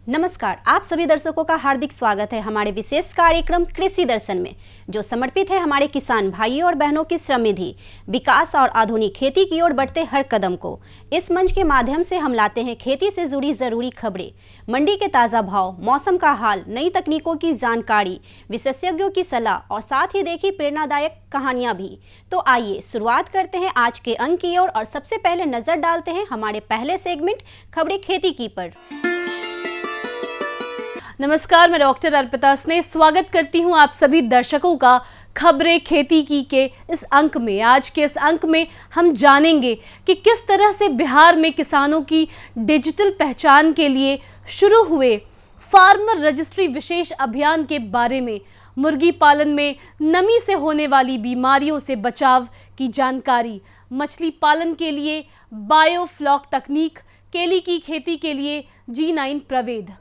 नमस्कार, आप सभी दर्शकों का हार्दिक स्वागत है हमारे विशेष कार्यक्रम कृषि दर्शन में, जो समर्पित है हमारे किसान भाइयों और बहनों की श्रमनिधि, विकास और आधुनिक खेती की ओर बढ़ते हर कदम को। इस मंच के माध्यम से हम लाते हैं खेती से जुड़ी जरूरी खबरें, मंडी के ताज़ा भाव, मौसम का हाल, नई तकनीकों की जानकारी, विशेषज्ञों की सलाह और साथ ही देखी प्रेरणादायक कहानियाँ भी। तो आइए शुरुआत करते हैं आज के अंक की ओर और सबसे पहले नजर डालते हैं हमारे पहले सेगमेंट खबरें खेती की पर। नमस्कार, मैं डॉक्टर अर्पिता स्नेह स्वागत करती हूं आप सभी दर्शकों का खबरें खेती की के इस अंक में। आज के इस अंक में हम जानेंगे कि किस तरह से बिहार में किसानों की डिजिटल पहचान के लिए शुरू हुए फार्मर रजिस्ट्री विशेष अभियान के बारे में, मुर्गी पालन में नमी से होने वाली बीमारियों से बचाव की जानकारी, मछली पालन के लिए बायोफ्लॉक तकनीक, केली की खेती के लिए G9 प्रवेद,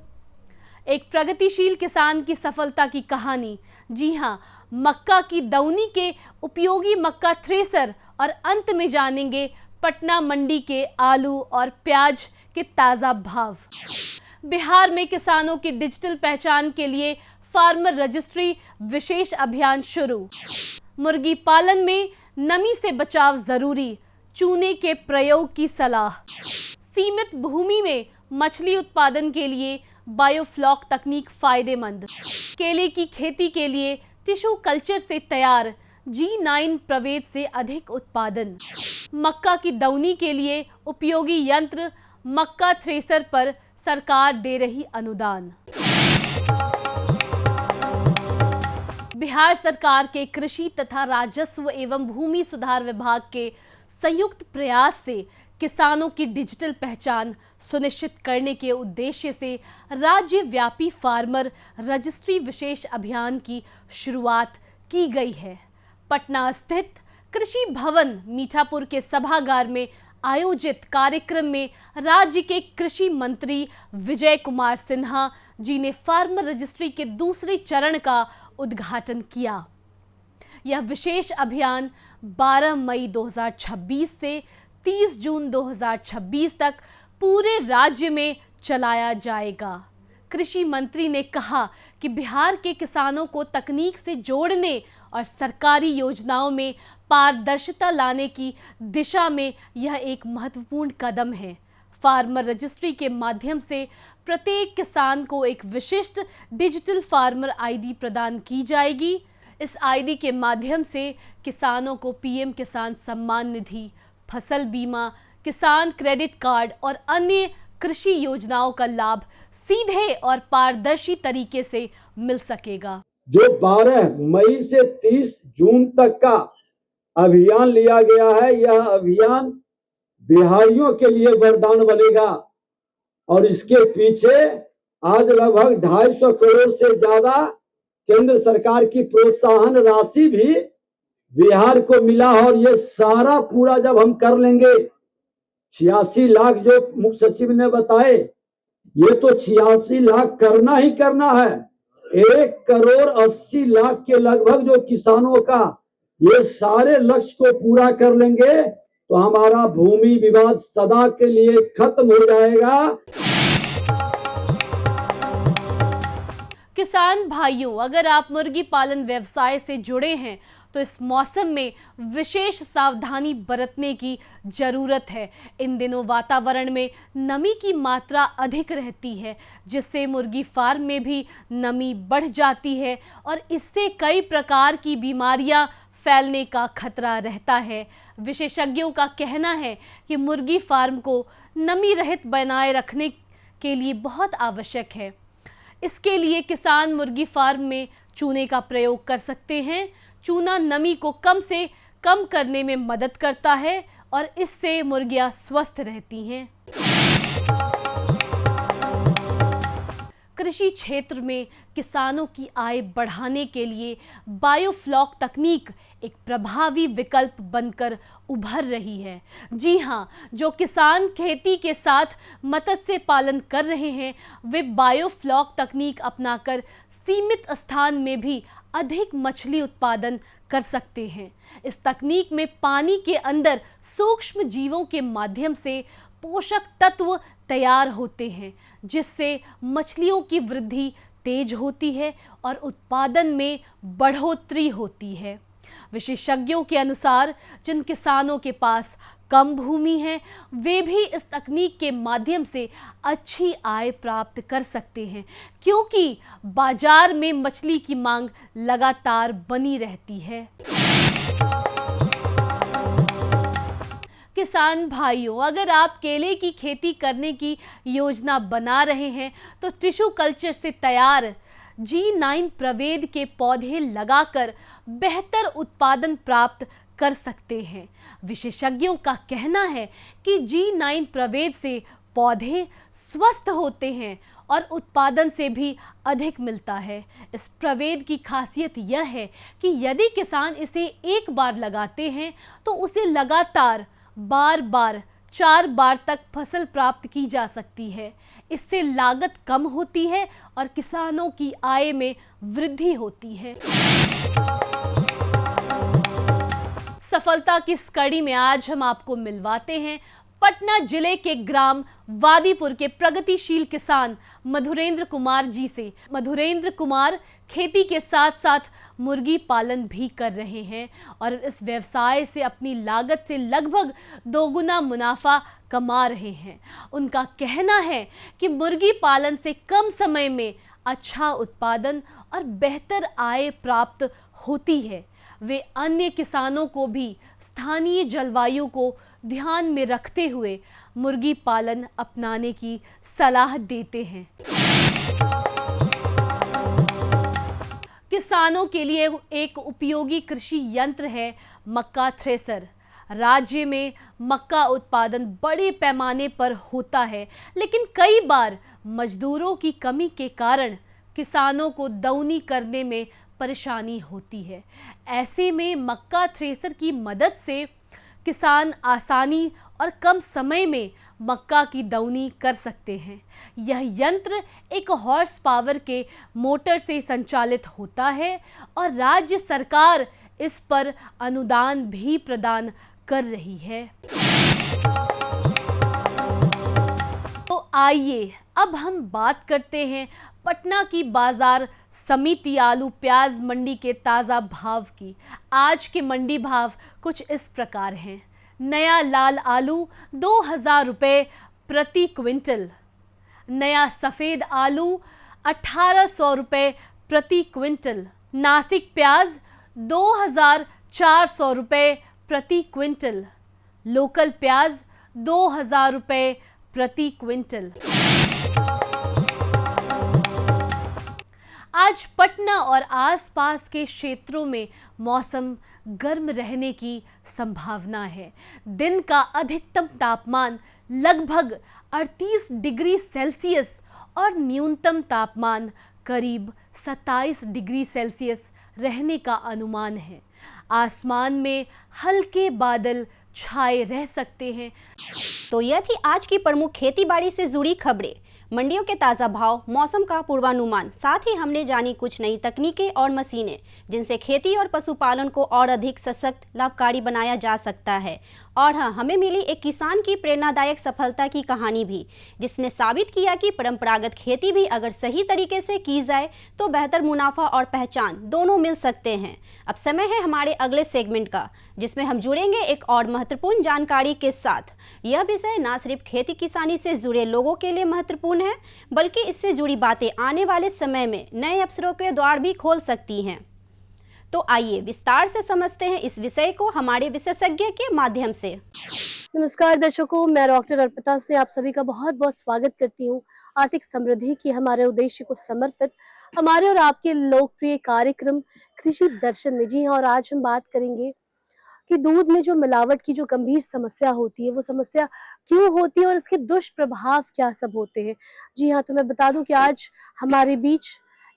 एक प्रगतिशील किसान की सफलता की कहानी। जी हां, मक्का की दौनी के उपयोगी मक्का थ्रेसर और अंत में जानेंगे पटना मंडी के आलू और प्याज के ताज़ा भाव। बिहार में किसानों की डिजिटल पहचान के लिए फार्मर रजिस्ट्री विशेष अभियान शुरू। मुर्गी पालन में नमी से बचाव जरूरी, चूने के प्रयोग की सलाह। सीमित भूमि में मछली उत्पादन के लिए बायोफ्लॉक तकनीक फायदेमंद। केले की खेती के लिए टिश्यू कल्चर से तैयार G9 प्रवेद से अधिक उत्पादन। मक्का की दौनी के लिए उपयोगी यंत्र मक्का थ्रेसर पर सरकार दे रही अनुदान। बिहार सरकार के कृषि तथा राजस्व एवं भूमि सुधार विभाग के संयुक्त प्रयास से किसानों की डिजिटल पहचान सुनिश्चित करने के उद्देश्य से राज्यव्यापी फार्मर रजिस्ट्री विशेष अभियान की शुरुआत की गई है। पटना स्थित कृषि भवन मीठापुर के सभागार में आयोजित कार्यक्रम में राज्य के कृषि मंत्री विजय कुमार सिन्हा जी ने फार्मर रजिस्ट्री के दूसरे चरण का उद्घाटन किया। यह विशेष अभियान 12 मई 2026 से 30 जून 2026 तक पूरे राज्य में चलाया जाएगा। कृषि मंत्री ने कहा कि बिहार के किसानों को तकनीक से जोड़ने और सरकारी योजनाओं में पारदर्शिता लाने की दिशा में यह एक महत्वपूर्ण कदम है। फार्मर रजिस्ट्री के माध्यम से प्रत्येक किसान को एक विशिष्ट डिजिटल फार्मर आईडी प्रदान की जाएगी। इस आईडी के माध्यम से किसानों को पीएम किसान सम्मान निधि, फसल बीमा, किसान क्रेडिट कार्ड और अन्य कृषि योजनाओं का लाभ सीधे और पारदर्शी तरीके से मिल सकेगा। जो 12 मई से 30 जून तक का अभियान लिया गया है, यह अभियान बिहारियों के लिए वरदान बनेगा और इसके पीछे आज लगभग 250 करोड़ से ज्यादा केंद्र सरकार की प्रोत्साहन राशि भी बिहार को मिला। और ये सारा पूरा जब हम कर लेंगे, 86 लाख जो मुख्य सचिव ने बताए, ये तो 86 लाख करना ही करना है। 1,80,00,000 के लगभग जो किसानों का ये सारे लक्ष्य को पूरा कर लेंगे तो हमारा भूमि विवाद सदा के लिए खत्म हो जाएगा। किसान भाइयों, अगर आप मुर्गी पालन व्यवसाय से जुड़े हैं तो इस मौसम में विशेष सावधानी बरतने की जरूरत है। इन दिनों वातावरण में नमी की मात्रा अधिक रहती है, जिससे मुर्गी फार्म में भी नमी बढ़ जाती है और इससे कई प्रकार की बीमारियां फैलने का खतरा रहता है। विशेषज्ञों का कहना है कि मुर्गी फार्म को नमी रहित बनाए रखने के लिए बहुत आवश्यक है। इसके लिए किसान मुर्गी फार्म में चूने का प्रयोग कर सकते हैं। चूना नमी को कम से कम करने में मदद करता है और इससे मुर्गियां स्वस्थ रहती हैं। कृषि क्षेत्र में किसानों की आय बढ़ाने के लिए बायोफ्लॉक तकनीक एक प्रभावी विकल्प बनकर उभर रही है। जी हाँ, जो किसान खेती के साथ मत्स्य पालन कर रहे हैं, वे बायोफ्लॉक तकनीक अपनाकर सीमित स्थान में भी अधिक मछली उत्पादन कर सकते हैं। इस तकनीक में पानी के अंदर सूक्ष्म जीवों के माध्यम से पोषक तत्व तैयार होते हैं, जिससे मछलियों की वृद्धि तेज होती है और उत्पादन में बढ़ोतरी होती है। विशेषज्ञों के अनुसार जिन किसानों के पास कम भूमि है, वे भी इस तकनीक के माध्यम से अच्छी आय प्राप्त कर सकते हैं, क्योंकि बाजार में मछली की मांग लगातार बनी रहती है। किसान भाइयों, अगर आप केले की खेती करने की योजना बना रहे हैं तो टिश्यू कल्चर से तैयार G9 प्रभेद के पौधे लगाकर बेहतर उत्पादन प्राप्त कर सकते हैं। विशेषज्ञों का कहना है कि G9 प्रभेद से पौधे स्वस्थ होते हैं और उत्पादन से भी अधिक मिलता है। इस प्रभेद की खासियत यह है कि यदि किसान इसे एक बार लगाते हैं तो उसे लगातार बार बार 4 बार तक फसल प्राप्त की जा सकती है। इससे लागत कम होती है और किसानों की आय में वृद्धि होती है। सफलता की इस कड़ी में आज हम आपको मिलवाते हैं पटना जिले के ग्राम वादीपुर के प्रगतिशील किसान मधुरेंद्र कुमार जी से। मधुरेंद्र कुमार खेती के साथ साथ मुर्गी पालन भी कर रहे हैं और इस व्यवसाय से अपनी लागत से लगभग 2 गुना मुनाफा कमा रहे हैं। उनका कहना है कि मुर्गी पालन से कम समय में अच्छा उत्पादन और बेहतर आय प्राप्त होती है। वे अन्य किसानों को भी स्थानीय जलवायु को ध्यान में रखते हुए मुर्गी पालन अपनाने की सलाह देते हैं। किसानों के लिए एक उपयोगी कृषि यंत्र है मक्का थ्रेसर। राज्य में मक्का उत्पादन बड़े पैमाने पर होता है, लेकिन कई बार मजदूरों की कमी के कारण किसानों को दौनी करने में परेशानी होती है। ऐसे में मक्का थ्रेसर की मदद से किसान आसानी और कम समय में मक्का की दौनी कर सकते हैं। यह यंत्र एक हॉर्स पावर के मोटर से संचालित होता है और राज्य सरकार इस पर अनुदान भी प्रदान कर रही है। तो आइए अब हम बात करते हैं पटना की बाजार समिति आलू प्याज मंडी के ताज़ा भाव की। आज के मंडी भाव कुछ इस प्रकार हैं। नया लाल आलू 2000 रुपये प्रति क्विंटल, नया सफ़ेद आलू 1800 रुपये प्रति क्विंटल, नासिक प्याज 2400 रुपये प्रति क्विंटल, लोकल प्याज 2000 रुपये प्रति क्विंटल। आज पटना और आसपास के क्षेत्रों में मौसम गर्म रहने की संभावना है। दिन का अधिकतम तापमान लगभग 38 डिग्री सेल्सियस और न्यूनतम तापमान करीब 27 डिग्री सेल्सियस रहने का अनुमान है। आसमान में हल्के बादल छाए रह सकते हैं। तो यह थी आज की प्रमुख खेती बाड़ी से जुड़ी खबरें, मंडियों के ताज़ा भाव, मौसम का पूर्वानुमान, साथ ही हमने जानी कुछ नई तकनीकें और मशीनें जिनसे खेती और पशुपालन को और अधिक सशक्त, लाभकारी बनाया जा सकता है। और हाँ, हमें मिली एक किसान की प्रेरणादायक सफलता की कहानी भी, जिसने साबित किया कि परंपरागत खेती भी अगर सही तरीके से की जाए तो बेहतर मुनाफा और पहचान दोनों मिल सकते हैं। अब समय है हमारे अगले सेगमेंट का, जिसमें हम जुड़ेंगे एक और महत्वपूर्ण जानकारी के साथ। यह विषय न सिर्फ खेती किसानी से जुड़े लोगों के लिए महत्वपूर्ण है, बल्कि इससे जुड़ी बातें आने वाले समय में नए अवसरों के द्वार भी खोल सकती हैं। तो आइए विस्तार से समझते हैं इस विषय को हमारे विशेषज्ञ के माध्यम से। नमस्कार दर्शकों, मैं डॉक्टर अर्पिता से आप सभी का बहुत बहुत स्वागत करती हूँ आर्थिक समृद्धि की हमारे उद्देश्य को समर्पित हमारे और आपके लोकप्रिय कार्यक्रम कृषि दर्शन में। जी हाँ, और आज हम बात करेंगे कि दूध में जो मिलावट की जो गंभीर समस्या होती है, वो समस्या क्यों होती है और इसके दुष्प्रभाव क्या सब होते हैं। जी हाँ, तो मैं बता दूं कि आज हमारे बीच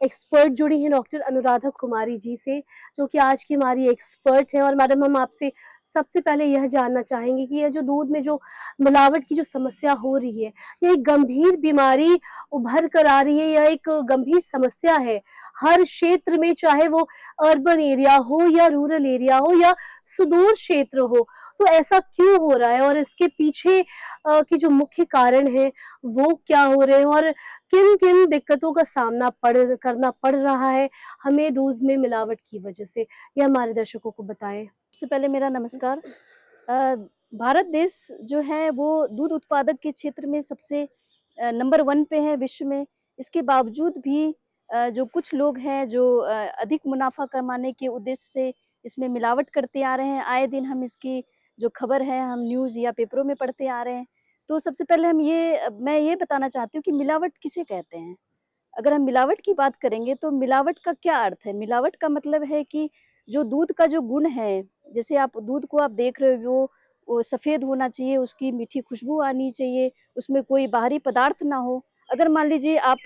एक्सपर्ट जुड़ी हैं डॉक्टर अनुराधा कुमारी जी से, जो कि आज की हमारी एक्सपर्ट है। और मैडम, हम आपसे सबसे पहले यह जानना चाहेंगे कि यह जो दूध में जो मिलावट की जो समस्या हो रही है, यह एक गंभीर बीमारी उभर कर आ रही है, यह एक गंभीर समस्या है हर क्षेत्र में, चाहे वो अर्बन एरिया हो या रूरल एरिया हो या सुदूर क्षेत्र हो, तो ऐसा क्यों हो रहा है और इसके पीछे के जो मुख्य कारण है वो क्या हो रहे हैं और किन किन दिक्कतों का सामना करना पड़ रहा है हमें दूध में मिलावट की वजह से, ये हमारे दर्शकों को बताएं। सबसे पहले मेरा नमस्कार। अ, भारत देश जो है वो दूध उत्पादक के क्षेत्र में सबसे नंबर 1 पे है विश्व में। इसके बावजूद भी जो कुछ लोग हैं जो अधिक मुनाफ़ा कमाने के उद्देश्य से इसमें मिलावट करते आ रहे हैं। आए दिन हम इसकी जो खबर है हम न्यूज़ या पेपरों में पढ़ते आ रहे हैं। तो सबसे पहले मैं ये बताना चाहती हूँ कि मिलावट किसे कहते हैं? अगर हम मिलावट की बात करेंगे तो मिलावट का क्या अर्थ है? मिलावट का मतलब है कि जो दूध का जो गुण है, जैसे आप दूध को आप देख रहे हो वो सफ़ेद होना चाहिए, उसकी मीठी खुशबू आनी चाहिए, उसमें कोई बाहरी पदार्थ ना हो। अगर मान लीजिए आप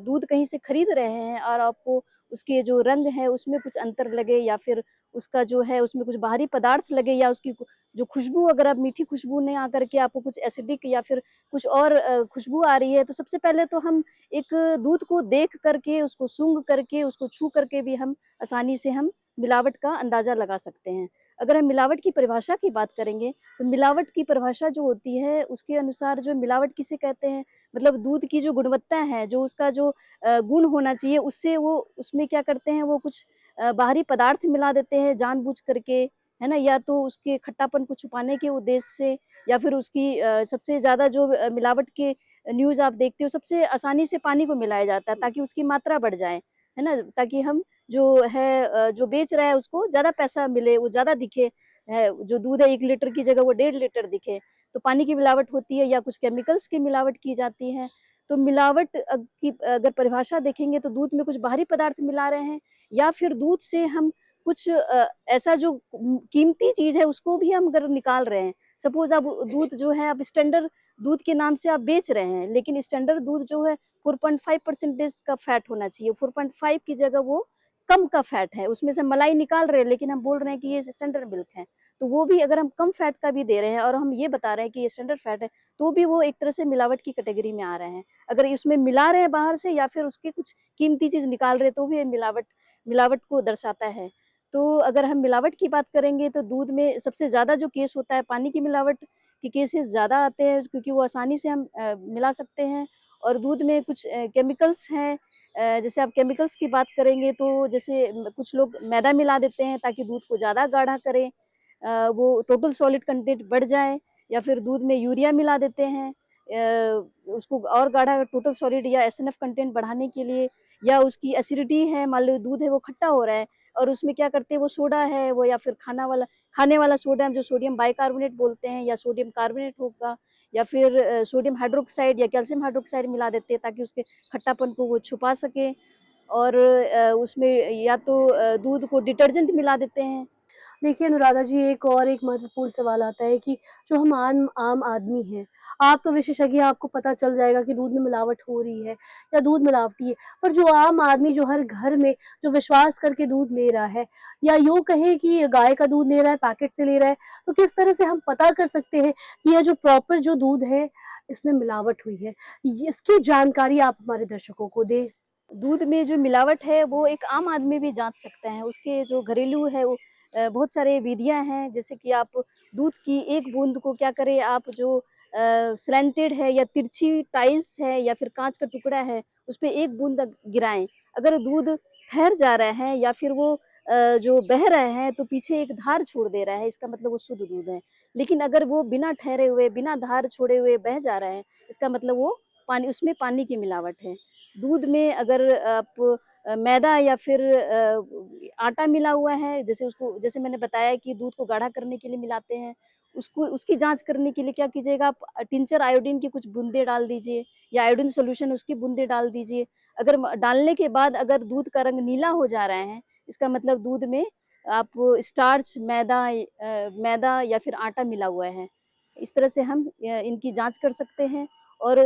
दूध कहीं से खरीद रहे हैं और आपको उसके जो रंग है उसमें कुछ अंतर लगे या फिर उसका जो है उसमें कुछ बाहरी पदार्थ लगे या उसकी जो खुशबू अगर आप मीठी खुशबू नहीं आकर के आपको कुछ एसिडिक या फिर कुछ और खुशबू आ रही है, तो सबसे पहले तो हम एक दूध को देख करके, उसको सूंघ करके, उसको छू करके भी हम आसानी से हम मिलावट का अंदाज़ा लगा सकते हैं। अगर हम मिलावट की परिभाषा की बात करेंगे, तो मिलावट की परिभाषा जो होती है, उसके अनुसार जो मिलावट किसे कहते हैं, मतलब दूध की जो गुणवत्ता है, जो उसका जो गुण होना चाहिए, उससे वो उसमें क्या करते हैं, वो कुछ बाहरी पदार्थ मिला देते हैं जानबूझ करके, है ना? या तो उसके खट्टापन को छुपाने के उद्देश्य से या फिर उसकी सबसे ज़्यादा जो मिलावट के न्यूज़ आप देखते हो सबसे आसानी से पानी को मिलाया जाता है ताकि उसकी मात्रा बढ़ जाए, है ना? ताकि हम जो है जो बेच रहा है उसको ज़्यादा पैसा मिले, वो ज़्यादा दिखे है, जो दूध है 1 लीटर की जगह वो 1.5 लीटर दिखे। तो पानी की मिलावट होती है या कुछ केमिकल्स की मिलावट की जाती है। तो मिलावट की अगर परिभाषा देखेंगे तो दूध में कुछ बाहरी पदार्थ मिला रहे हैं या फिर दूध से हम कुछ ऐसा जो कीमती चीज़ है उसको भी हम अगर निकाल रहे हैं। सपोज़ अब दूध जो है आप स्टैंडर्ड दूध के नाम से आप बेच रहे हैं, लेकिन स्टैंडर्ड दूध जो है 4.5% का फैट होना चाहिए, 4.5 की जगह वो कम का फैट है, उसमें से मलाई निकाल रहे हैं लेकिन हम बोल रहे हैं कि ये स्टैंडर्ड मिल्क है। तो वो भी अगर हम कम फैट का भी दे रहे हैं और हम ये बता रहे हैं कि ये स्टैंडर्ड फैट है, तो भी वो एक तरह से मिलावट की कैटेगरी में आ रहे हैं। अगर इसमें मिला रहे हैं बाहर से या फिर उसकी कुछ कीमती चीज़ निकाल रहे हैं, तो भी ये मिलावट को दर्शाता है। तो अगर हम मिलावट की बात करेंगे तो दूध में सबसे ज़्यादा जो केस होता है पानी की मिलावट के केसेस ज़्यादा आते हैं क्योंकि वो आसानी से हम मिला सकते हैं और दूध में कुछ केमिकल्स हैं जैसे आप केमिकल्स की बात करेंगे तो जैसे कुछ लोग मैदा मिला देते हैं ताकि दूध को ज़्यादा गाढ़ा करें वो टोटल सॉलिड कंटेंट बढ़ जाए या फिर दूध में यूरिया मिला देते हैं उसको और गाढ़ा टोटल सॉलिड या एसएनएफ कंटेंट बढ़ाने के लिए या उसकी एसिडिटी है मान लो दूध है वो खट्टा हो रहा है और उसमें क्या करते हैं वो सोडा है वो या फिर खाने वाला सोडियम जो सोडियम बाइकार्बोनेट बोलते हैं या सोडियम कार्बोनेट होगा या फिर सोडियम हाइड्रोक्साइड या कैल्शियम हाइड्रोक्साइड मिला देते हैं ताकि उसके खट्टापन को वो छुपा सके और उसमें या तो दूध को डिटर्जेंट मिला देते हैं। देखिए अनुराधा जी, एक महत्वपूर्ण सवाल आता है कि जो हम आम आम आदमी हैं, आप तो विशेषज्ञ हैं, आपको पता चल जाएगा कि दूध में मिलावट हो रही है या दूध मिलावटी है। पर जो आम आदमी जो हर घर में जो विश्वास करके दूध ले रहा है या यूँ कहें कि गाय का दूध ले रहा है, पैकेट से ले रहा है, तो किस तरह से हम पता कर सकते हैं कि यह जो प्रॉपर जो दूध है, इसमें मिलावट हुई है? इसकी जानकारी आप हमारे दर्शकों को दें। दूध में जो मिलावट है वो एक आम आदमी भी जाँच सकता है। उसके जो घरेलू है वो बहुत सारे विधियाँ हैं जैसे कि आप दूध की एक बूँद को क्या करें आप जो स्लैंटेड है या तिरछी टाइल्स है या फिर काँच का टुकड़ा है उस पे एक बूँद गिराएँ। अगर दूध ठहर जा रहा है या फिर वो जो बह रहा है तो पीछे एक धार छोड़ दे रहा है इसका मतलब वो शुद्ध दूध है। लेकिन अगर वो बिना ठहरे हुए, बिना धार छोड़े हुए बह जा रहा है इसका मतलब वो उसमें पानी की मिलावट है। दूध में अगर आप मैदा या फिर आटा मिला हुआ है जैसे मैंने बताया कि दूध को गाढ़ा करने के लिए मिलाते हैं उसको उसकी जांच करने के लिए क्या कीजिएगा आप टिंचर आयोडीन की कुछ बूंदे डाल दीजिए या आयोडीन सॉल्यूशन उसकी बूंदे डाल दीजिए। अगर डालने के बाद अगर दूध का रंग नीला हो जा रहा है इसका मतलब दूध में आप स्टार्च मैदा या फिर आटा मिला हुआ है। इस तरह से हम इनकी जांच कर सकते हैं। और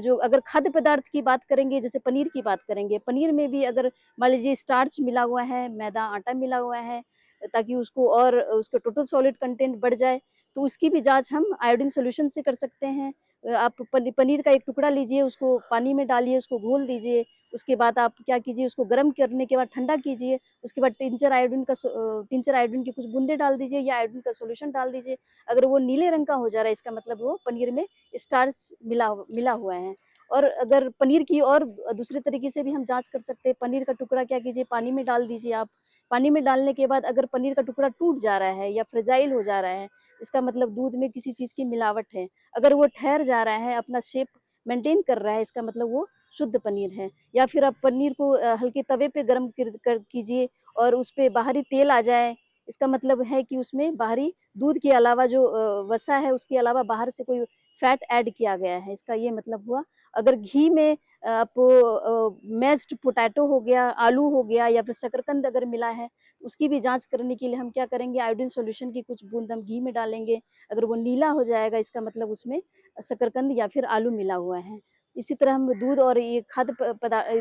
जो अगर खाद्य पदार्थ की बात करेंगे जैसे पनीर की बात करेंगे, पनीर में भी अगर मान लीजिए स्टार्च मिला हुआ है, मैदा आटा मिला हुआ है ताकि उसको और उसका टोटल सॉलिड कंटेंट बढ़ जाए, तो उसकी भी जाँच हम आयोडीन सॉल्यूशन से कर सकते हैं। आप पनीर का एक टुकड़ा लीजिए, उसको पानी में डालिए, उसको घोल दीजिए। उसके बाद आप क्या कीजिए, उसको गर्म करने के बाद ठंडा कीजिए। उसके बाद टिंचर आयोडीन की कुछ बूंदे डाल दीजिए या आयोडीन का सॉल्यूशन डाल दीजिए। अगर वो नीले रंग का हो जा रहा है, इसका मतलब वो पनीर में स्टार्च मिला हुआ है। और अगर पनीर की और दूसरे तरीके से भी हम जाँच कर सकते हैं। पनीर का टुकड़ा क्या कीजिए, पानी में डाल दीजिए आप। पानी में डालने के बाद अगर पनीर का टुकड़ा टूट जा रहा है या फ्रेजाइल हो जा रहा है, इसका मतलब दूध में किसी चीज़ की मिलावट है। अगर वो ठहर जा रहा है, अपना शेप मेंटेन कर रहा है, इसका मतलब वो शुद्ध पनीर है। या फिर आप पनीर को हल्के तवे पे गरम कीजिए और उस पे बाहरी तेल आ जाए, इसका मतलब है कि उसमें बाहरी दूध के अलावा जो वसा है, उसके अलावा बाहर से कोई फैट ऐड किया गया है, इसका ये मतलब हुआ। अगर घी में आप मैश्ड पोटैटो हो गया, आलू हो गया या फिर शकरकंद अगर मिला है, उसकी भी जाँच करने के लिए हम क्या करेंगे, आयोडीन सॉल्यूशन की कुछ बूंद हम घी में डालेंगे। अगर वो नीला हो जाएगा, इसका मतलब उसमें शकरकंद या फिर आलू मिला हुआ है। इसी तरह हम दूध और ये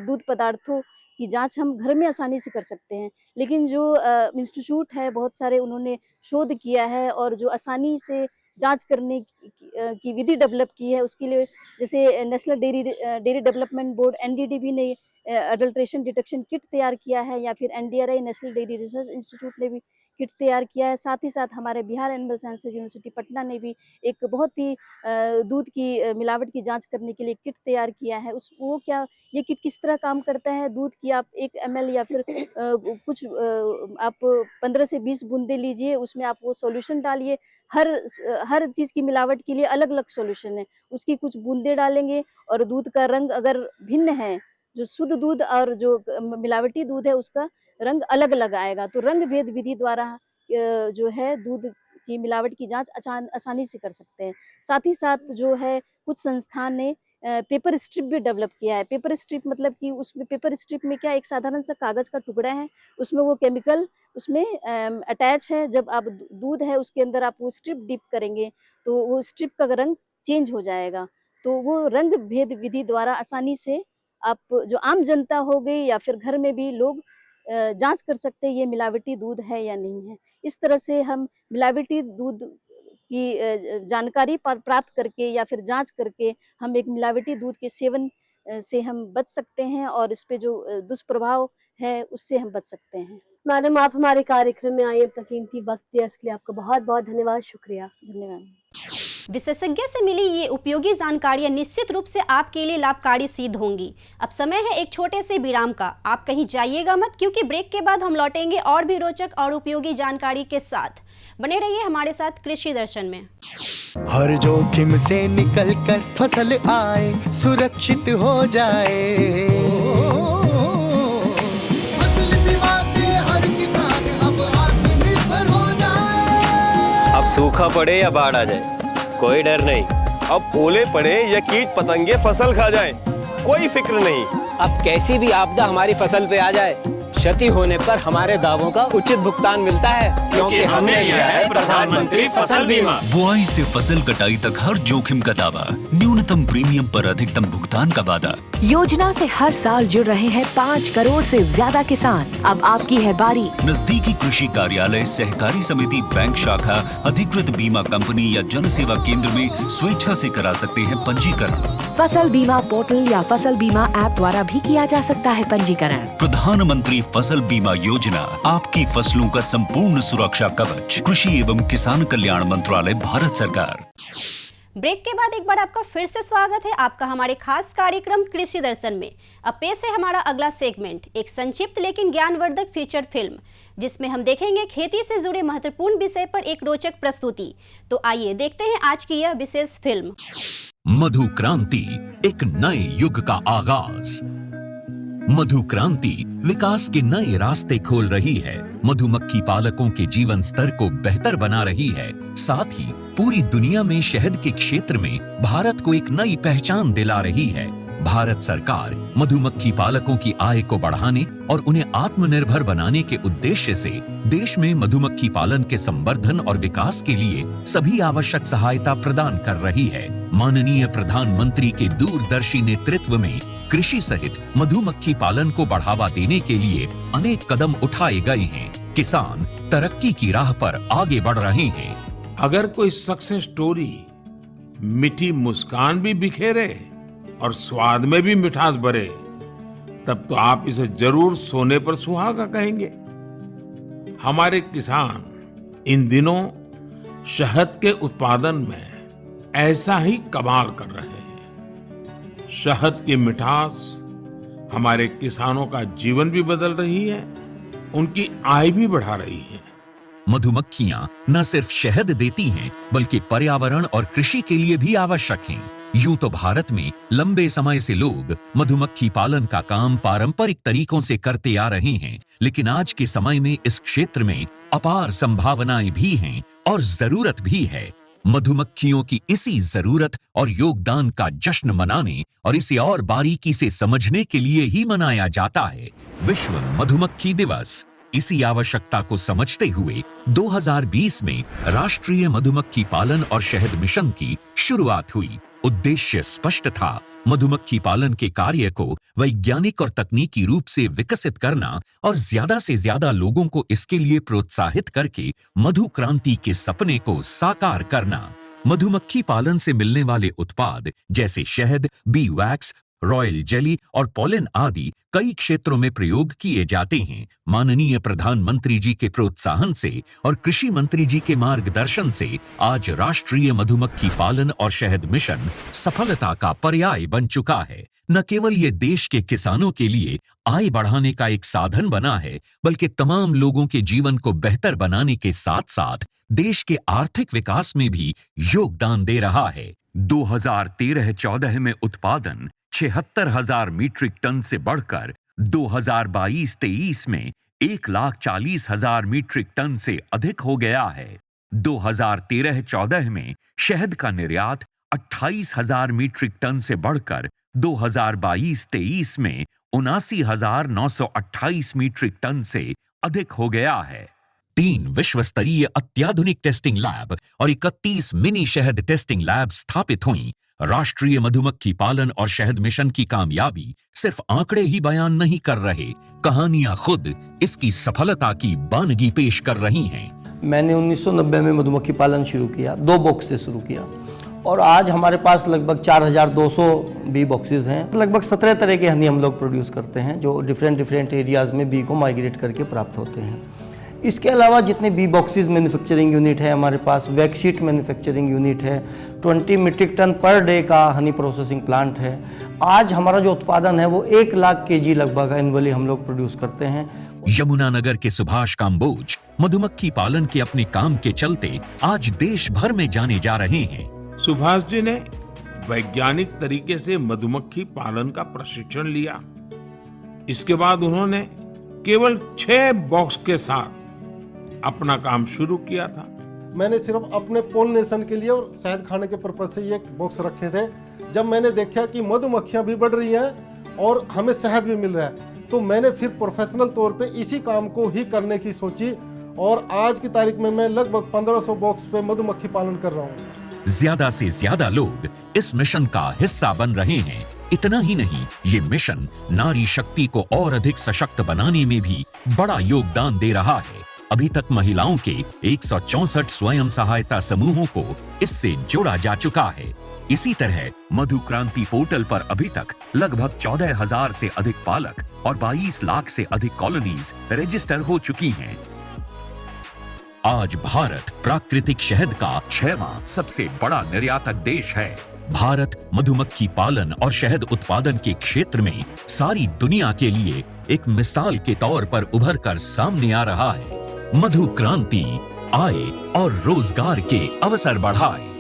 दूध पदार्थों की जाँच हम घर में आसानी से कर सकते हैं। लेकिन जो इंस्टीट्यूट है, बहुत सारे उन्होंने शोध किया है और जो आसानी से जाँच करने की विधि डेवलप की है, उसके लिए जैसे national dairy development board NDDB ने अडल्ट्रेशन डिटेक्शन किट तैयार किया है, या फिर NDRI national dairy research institute ने भी किट तैयार किया है। साथ ही साथ हमारे Bihar animal sciences university Patna ने भी एक बहुत ही दूध की मिलावट की जांच करने के लिए किट तैयार किया है। ये किट किस तरह काम करता है, दूध की आप 1 ml या फिर आप 15 से 20 बूंदे लीजिए, उसमें आप वो सॉल्यूशन डालिए। हर चीज़ की मिलावट के लिए अलग-अलग सॉल्यूशन है, उसकी कुछ बूंदे डालेंगे और दूध का रंग अगर भिन्न है, जो शुद्ध दूध और जो मिलावटी दूध है, उसका रंग अलग-अलग आएगा। तो रंग भेद विधि द्वारा जो है दूध की मिलावट की जाँच आसानी से कर सकते हैं। साथ ही साथ जो है कुछ संस्थान ने पेपर स्ट्रिप भी डेवलप किया है। पेपर स्ट्रिप मतलब कि उसमें पेपर स्ट्रिप में क्या एक साधारण सा कागज़ का टुकड़ा है, उसमें वो केमिकल उसमें अटैच है। जब आप दूध है उसके अंदर आप वो स्ट्रिप डिप करेंगे, तो वो स्ट्रिप का रंग चेंज हो जाएगा। तो वो रंग भेद विधि द्वारा आसानी से आप जो आम जनता हो गई या फिर घर में भी लोग जाँच कर सकते हैं ये मिलावटी दूध है या नहीं है। इस तरह से हम मिलावटी दूध की जानकारी प्राप्त करके या फिर जाँच करके हम एक मिलावटी दूध के सेवन से हम बच सकते हैं और इस पे जो दुष्प्रभाव है उससे हम बच सकते हैं। मैडम, आप हमारे कार्यक्रम में आई, अपना कीमती वक्त दिया, इसके लिए आपका बहुत बहुत धन्यवाद, शुक्रिया। धन्यवाद। विशेषज्ञ से मिली ये उपयोगी जानकारियां निश्चित रूप से आपके लिए लाभकारी सिद्ध होंगी। अब समय है एक छोटे से विराम का, आप कहीं जाइएगा मत, क्योंकि ब्रेक के बाद हम लौटेंगे और भी रोचक और उपयोगी जानकारी के साथ। बने रहिए हमारे साथ कृषि दर्शन में। हर जोखिम से निकल कर फसल आए, सुरक्षित हो जाए, फसल बीमा से हर किसान अब आत्मनिर्भर हो जाए। अब सूखा पड़े या बाढ़ आ जाए, कोई डर नहीं। अब ओले पड़े या कीट पतंगे फसल खा जाएं, कोई फिक्र नहीं। अब कैसी भी आपदा हमारी फसल पे आ जाए, क्षति होने पर हमारे दावों का उचित भुगतान मिलता है, क्योंकि हमने लिया है प्रधानमंत्री फसल बीमा। बुआई से फसल कटाई तक हर जोखिम का दावा, न्यूनतम प्रीमियम पर अधिकतम भुगतान का वादा। योजना से हर साल जुड़ रहे हैं 5 करोड़ से ज्यादा किसान। अब आपकी है बारी। नजदीकी कृषि कार्यालय, सहकारी समिति, बैंक शाखा, अधिकृत बीमा कंपनी या जन सेवा केंद्र में स्वेच्छा से करा सकते हैं पंजीकरण। फसल बीमा पोर्टल या फसल बीमा ऐप द्वारा भी किया जा सकता है पंजीकरण। प्रधानमंत्री फसल बीमा योजना, आपकी फसलों का संपूर्ण सुरक्षा कवच। कृषि एवं किसान कल्याण मंत्रालय, भारत सरकार। ब्रेक के बाद एक बार आपका फिर से स्वागत है आपका हमारे खास कार्यक्रम कृषि दर्शन में। अब पेश है हमारा अगला सेगमेंट, एक संक्षिप्त लेकिन ज्ञानवर्धक फीचर फिल्म, जिसमें हम देखेंगे खेती से जुड़े महत्वपूर्ण विषय पर एक रोचक प्रस्तुति। तो आइए देखते हैं आज की यह विशेष फिल्म। मधु क्रांति, एक नए युग का आगाज। मधु क्रांति विकास के नए रास्ते खोल रही है, मधुमक्खी पालकों के जीवन स्तर को बेहतर बना रही है, साथ ही पूरी दुनिया में शहद के क्षेत्र में भारत को एक नई पहचान दिला रही है। भारत सरकार मधुमक्खी पालकों की आय को बढ़ाने और उन्हें आत्मनिर्भर बनाने के उद्देश्य से देश में मधुमक्खी पालन के संवर्धन और विकास के लिए सभी आवश्यक सहायता प्रदान कर रही है। माननीय प्रधानमंत्री के दूरदर्शी नेतृत्व में कृषि सहित मधुमक्खी पालन को बढ़ावा देने के लिए अनेक कदम उठाए गए हैं। किसान तरक्की की राह पर आगे बढ़ रहे हैं। अगर कोई सक्सेस स्टोरी मीठी मुस्कान भी बिखेरे और स्वाद में भी मिठास भरे, तब तो आप इसे जरूर सोने पर सुहागा कहेंगे। हमारे किसान इन दिनों शहद के उत्पादन में ऐसा ही कमाल कर रहे हैं। शहद की मिठास हमारे किसानों का जीवन भी बदल रही है, उनकी आय भी बढ़ा रही है। मधुमक्खियां न सिर्फ शहद देती हैं, बल्कि पर्यावरण और कृषि के लिए भी आवश्यक हैं। यूं तो भारत में लंबे समय से लोग मधुमक्खी पालन का काम पारंपरिक तरीकों से करते आ रहे हैं, लेकिन आज के समय में इस क्षेत्र में अपार संभावनाएं भी हैं और जरूरत भी है। मधुमक्खियों की इसी जरूरत और योगदान का जश्न मनाने और इसे और बारीकी से समझने के लिए ही मनाया जाता है विश्व मधुमक्खी दिवस। इसी आवश्यकता को समझते हुए 2020 में राष्ट्रीय मधुमक्खी पालन और शहद मिशन की शुरुआत हुई। उद्देश्य स्पष्ट था, मधुमक्खी पालन के कार्य को वैज्ञानिक और तकनीकी रूप से विकसित करना और ज्यादा से ज्यादा लोगों को इसके लिए प्रोत्साहित करके मधु क्रांति के सपने को साकार करना। मधुमक्खी पालन से मिलने वाले उत्पाद जैसे शहद, बी वैक्स, रॉयल जेली और पॉलन आदि कई क्षेत्रों में प्रयोग किए जाते हैं। माननीय प्रधानमंत्री जी के प्रोत्साहन से और कृषि मंत्री जी के मार्गदर्शन से आज राष्ट्रीय मधुमक्खी पालन और शहद मिशन सफलता का पर्याय बन चुका है। न केवल ये देश के किसानों के लिए आय बढ़ाने का एक साधन बना है, बल्कि तमाम लोगों के जीवन को बेहतर बनाने के साथ साथ देश के आर्थिक विकास में भी योगदान दे रहा है। 2013-14 में उत्पादन 76,000 मीट्रिक टन से बढ़कर 2022-23 में 1,40,000 मीट्रिक टन से अधिक हो गया है। 2013-14 में शहद का निर्यात 28,000 मीट्रिक टन से बढ़कर 2022-23 में 79,928 मीट्रिक टन से अधिक हो गया है। 3 विश्व स्तरीय अत्याधुनिक टेस्टिंग लैब और 31 मिनी शहद टेस्टिंग लैब स्थापित हुई। राष्ट्रीय मधुमक्खी पालन और शहद मिशन की कामयाबी सिर्फ आंकड़े ही बयान नहीं कर रहे, कहानियां खुद इसकी सफलता की बानगी पेश कर रही हैं। मैंने 1990 में मधुमक्खी पालन शुरू किया, 2 बॉक्स से शुरू किया और आज हमारे पास लगभग 4,200 बी बॉक्सेस हैं। लगभग 17 तरह के हनी हम लोग प्रोड्यूस करते हैं, जो डिफरेंट एरियाज़ में बी को माइग्रेट करके प्राप्त होते हैं। इसके अलावा जितने बी बॉक्सेस मैन्युफैक्चरिंग यूनिट है हमारे पास, वैक्सीट मैन्युफैक्चरिंग यूनिट है, 20 मीट्रिक टन पर डे का हनी प्रोसेसिंग प्लांट है। आज हमारा जो उत्पादन है वो 1 लाख केजी लगभग एनुअली हम लोग प्रोड्यूस करते हैं। यमुनानगर के सुभाष काम्बोज मधुमक्खी पालन के अपने काम के चलते आज देश भर में जाने जा रहे हैं। सुभाष जी ने वैज्ञानिक तरीके से मधुमक्खी पालन का प्रशिक्षण लिया। इसके बाद उन्होंने केवल 6 बॉक्स के साथ अपना काम शुरू किया था। मैंने सिर्फ अपने पोलिनेशन के लिए और शहद खाने के पर्पज से ये बॉक्स रखे थे। जब मैंने देखा कि मधुमक्खियां भी बढ़ रही हैं और हमें शहद भी मिल रहा है, तो मैंने फिर प्रोफेशनल तौर पे इसी काम को ही करने की सोची और आज की तारीख में मैं लगभग 1500 बॉक्स पे मधुमक्खी पालन कर रहा हूँ। ज्यादा से ज्यादा लोग इस मिशन का हिस्सा बन रहे हैं। इतना ही नहीं, ये मिशन नारी शक्ति को और अधिक सशक्त बनाने में भी बड़ा योगदान दे रहा है। अभी तक महिलाओं के 164 स्वयं सहायता समूहों को इससे जोड़ा जा चुका है। इसी तरह मधु क्रांति पोर्टल पर अभी तक लगभग 14,000 से अधिक पालक और 22 लाख से अधिक कॉलोनीज रजिस्टर हो चुकी हैं। आज भारत प्राकृतिक शहद का 6वां सबसे बड़ा निर्यातक देश है। भारत मधुमक्खी पालन और शहद उत्पादन के क्षेत्र में सारी दुनिया के लिए एक मिसाल के तौर पर उभर कर सामने आ रहा है। मधु क्रांति आय और रोजगार के अवसर बढ़ाए।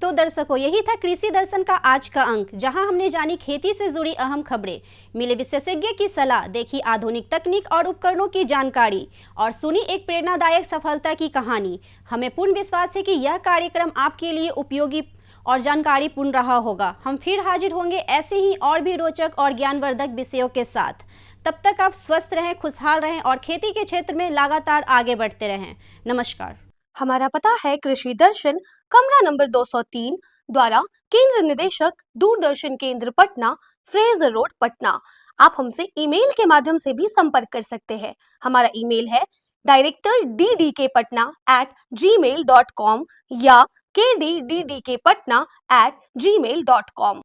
तो दर्शकों, यही था कृषि दर्शन का आज का अंक, जहां हमने जानी खेती से जुड़ी अहम खबरें, मिले विशेषज्ञ की सलाह, देखी आधुनिक तकनीक और उपकरणों की जानकारी और सुनी एक प्रेरणादायक सफलता की कहानी। हमें पूर्ण विश्वास है कि यह कार्यक्रम आपके लिए उपयोगी और जानकारी पूर्ण रहा होगा। हम फिर हाजिर होंगे ऐसे ही और भी रोचक और ज्ञानवर्धक विषयों के साथ। तब तक आप स्वस्थ रहें, खुशहाल रहें और खेती के क्षेत्र में लगातार आगे बढ़ते रहें। नमस्कार। हमारा पता है कृषि दर्शन, कमरा नंबर 203, द्वारा केंद्र निदेशक, दूरदर्शन केंद्र पटना, फ्रेजर रोड, पटना। आप हमसे ईमेल के माध्यम से भी संपर्क कर सकते हैं। हमारा ईमेल है डायरेक्टर ddkpatna@gmail.com या kddkpatna@gmail.com।